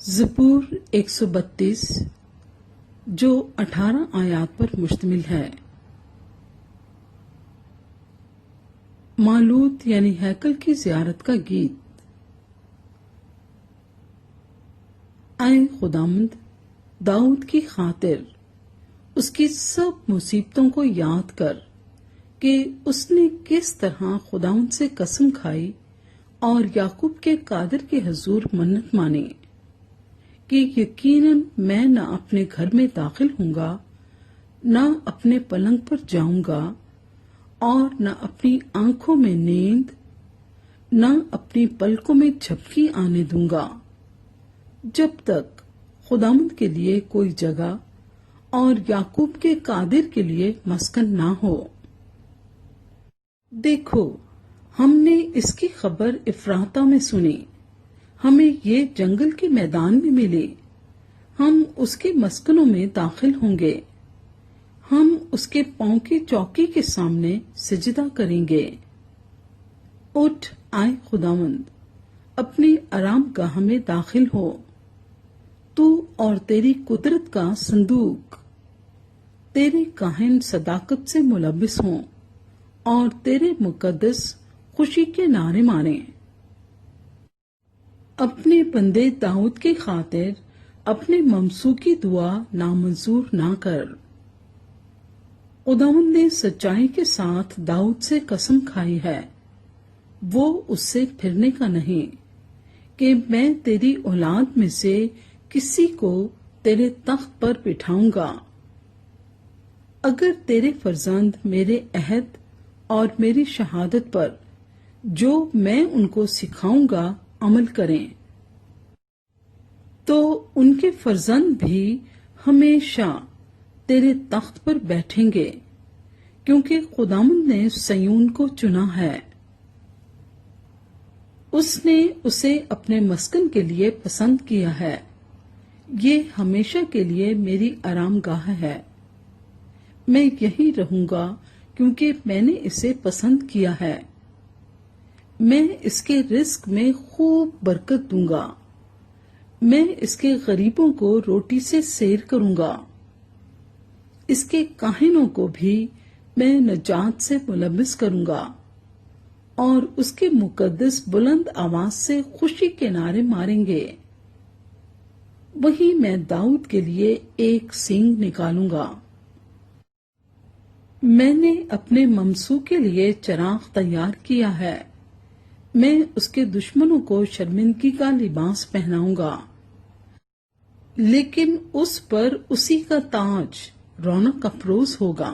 زبور 132 جو 18 آیات پر مشتمل ہے۔ مالوت یعنی ہیکل کی زیارت کا گیت۔ اے خداوند، داؤد کی خاطر اس کی سب مصیبتوں کو یاد کر کہ اس نے کس طرح خداوند سے قسم کھائی اور یعقوب کے قادر کے حضور منت مانی کہ یقیناً میں نہ اپنے گھر میں داخل ہوں گا، نہ اپنے پلنگ پر جاؤں گا، اور نہ اپنی آنکھوں میں نیند، نہ اپنی پلکوں میں جھپکی آنے دوں گا، جب تک خداوند کے لیے کوئی جگہ اور یعقوب کے قادر کے لیے مسکن نہ ہو۔ دیکھو، ہم نے اس کی خبر افراطہ میں سنی، ہمیں یہ جنگل کے میدان میں ملی، ہم اس کے مسکنوں میں داخل ہوں گے، ہم اس کے پاؤں کی چوکی کے سامنے سجدہ کریں گے۔ اٹھ آئے خداوند، اپنی آرام گاہ میں داخل ہو، تو اور تیری قدرت کا صندوق، تیرے کاہن صداقت سے ملبس ہوں اور تیرے مقدس خوشی کے نعرے ماریں۔ اپنے بندے داؤد کی خاطر اپنے ممسو کی دعا نامنظور نہ کر۔ خداوند نے سچائی کے ساتھ داؤد سے قسم کھائی ہے، وہ اس سے پھرنے کا نہیں، کہ میں تیری اولاد میں سے کسی کو تیرے تخت پر بٹھاؤں گا۔ اگر تیرے فرزند میرے عہد اور میری شہادت پر جو میں ان کو سکھاؤں گا عمل کریں، تو ان کے فرزند بھی ہمیشہ تیرے تخت پر بیٹھیں گے، کیونکہ خداوند نے سیون کو چنا ہے، اس نے اسے اپنے مسکن کے لیے پسند کیا ہے۔ یہ ہمیشہ کے لیے میری آرام گاہ ہے، میں یہی رہوں گا کیونکہ میں نے اسے پسند کیا ہے۔ میں اس کے رزق میں خوب برکت دوں گا، میں اس کے غریبوں کو روٹی سے سیر کروں گا، اس کے کاہنوں کو بھی میں نجات سے ملبس کروں گا، اور اس کے مقدس بلند آواز سے خوشی کے نعرے ماریں گے۔ وہی میں داؤد کے لیے ایک سینگ نکالوں گا، میں نے اپنے ممسو کے لیے چراغ تیار کیا ہے، میں اس کے دشمنوں کو شرمندگی کا لباس پہناؤں گا، لیکن اس پر اسی کا تاج رونق افروز ہوگا۔